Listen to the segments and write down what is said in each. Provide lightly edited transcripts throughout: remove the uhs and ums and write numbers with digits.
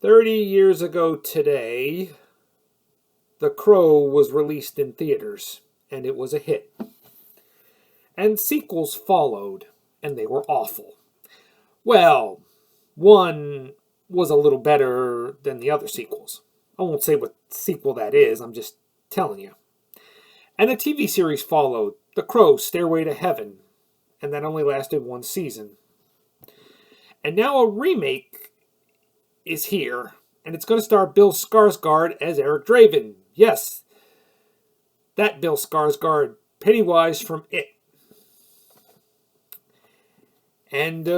30 years ago today, The Crow was released in theaters, and it was a hit. And sequels followed, and they were awful. Well, one was a little better than the other sequels. I won't say what sequel that is, I'm just telling you. And a TV series followed, The Crow Stairway to Heaven, and that only lasted one season. And now a remake is here, and it's going to star Bill Skarsgård as Eric Draven. Yes, that Bill Skarsgård, Pennywise from It. And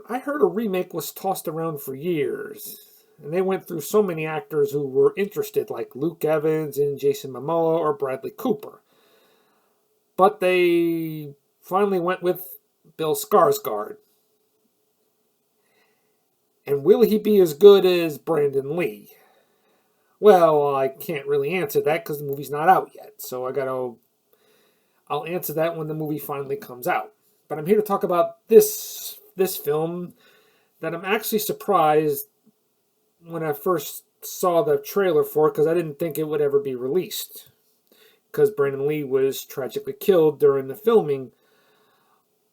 I heard a remake was tossed around for years. And they went through so many actors who were interested, like Luke Evans and Jason Momoa or Bradley Cooper. But they finally went with Bill Skarsgård. And will he be as good as Brandon Lee? Well, I can't really answer that because the movie's not out yet. So I'll answer that when the movie finally comes out. But I'm here to talk about this film that I'm actually surprised when I first saw the trailer for it, because I didn't think it would ever be released. Because Brandon Lee was tragically killed during the filming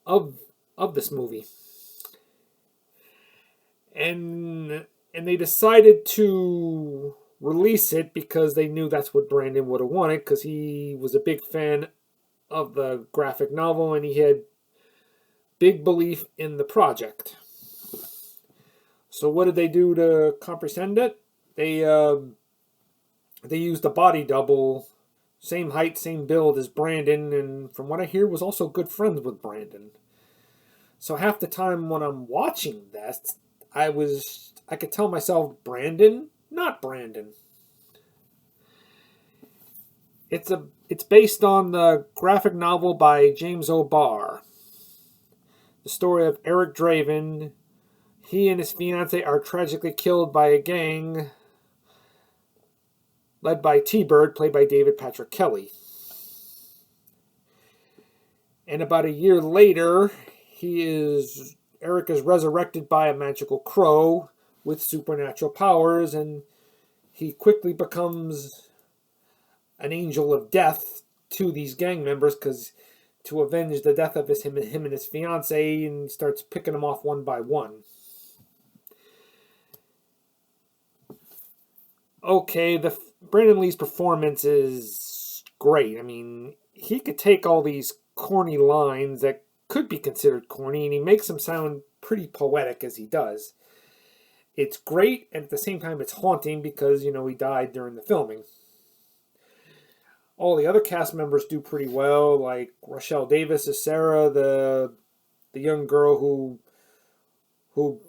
of this movie. And they decided to release it because they knew that's what Brandon would have wanted, because he was a big fan of the graphic novel and he had big belief in the project. So what did they do to comprehend it? They used a body double, same height, same build as Brandon, and from what I hear was also good friends with Brandon. So half the time when I'm watching that, I could tell myself Brandon, not Brandon. It's based on the graphic novel by James O'Barr. The story of Eric Draven. He and his fiancée are tragically killed by a gang led by T-Bird, played by David Patrick Kelly. And about a year later, Eric is resurrected by a magical crow with supernatural powers, and he quickly becomes an angel of death to these gang members to avenge the death of him and his fiancée, and starts picking them off one by one. Okay, Brandon Lee's performance is great. I mean, he could take all these corny lines that could be considered corny, and he makes them sound pretty poetic as he does. It's great, and at the same time it's haunting because, he died during the filming. All the other cast members do pretty well, like Rochelle Davis as Sarah, the young girl who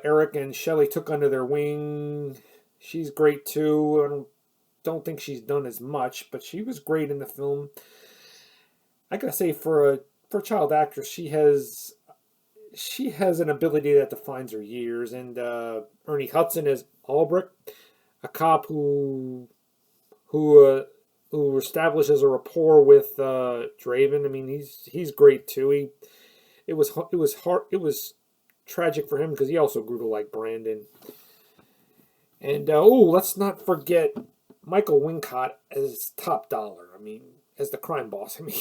Eric and Shelley took under their wing. She's great too. I don't think she's done as much, but she was great in the film. I gotta say, for a child actress, she has an ability that defines her years. And Ernie Hudson as Albrecht, a cop who establishes a rapport with Draven. I mean, he's great too. It was tragic for him because he also grew to like Brandon. And let's not forget Michael Wincott as Top Dollar. I mean, as the crime boss. I mean,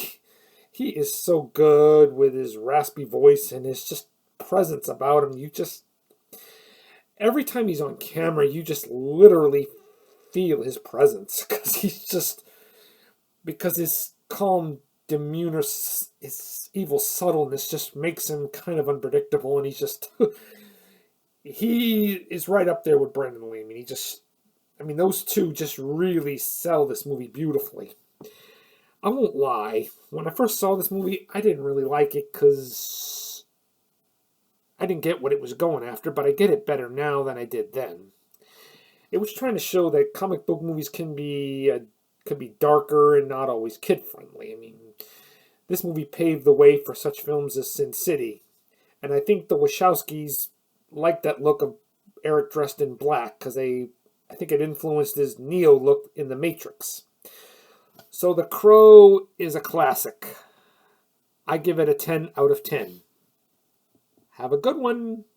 he is so good with his raspy voice and his just presence about him. Every time he's on camera, you just literally feel his presence because his calm demeanor, his evil subtleness just makes him kind of unpredictable, and he is right up there with Brandon Lee. I mean, those two just really sell this movie beautifully. I won't lie. When I first saw this movie, I didn't really like it because I didn't get what it was going after, but I get it better now than I did then. It was trying to show that comic book movies can be darker and not always kid-friendly. I mean, this movie paved the way for such films as Sin City, and I think the Wachowskis liked that look of Eric dressed in black because I think it influenced his Neo look in The Matrix. So The Crow is a classic. I give it a 10 out of 10. Have a good one.